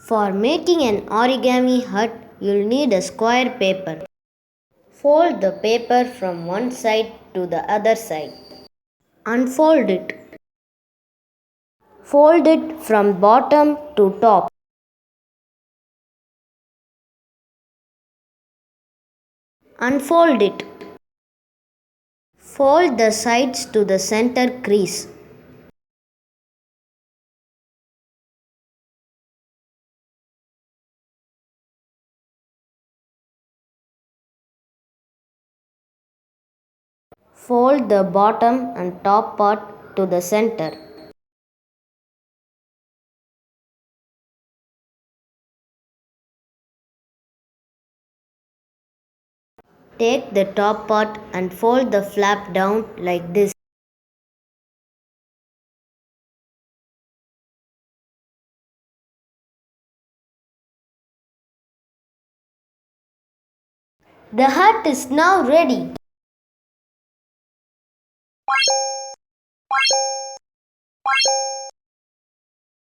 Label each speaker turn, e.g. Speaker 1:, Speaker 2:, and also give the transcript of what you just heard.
Speaker 1: For making an origami hut, you'll need a square paper. Fold the paper from one side to the other side. Unfold it. Fold it from bottom to top. Unfold it. Fold the sides to the center crease. Fold the bottom and top part to the center. Take the top part and fold the flap down like this. The hut is now ready.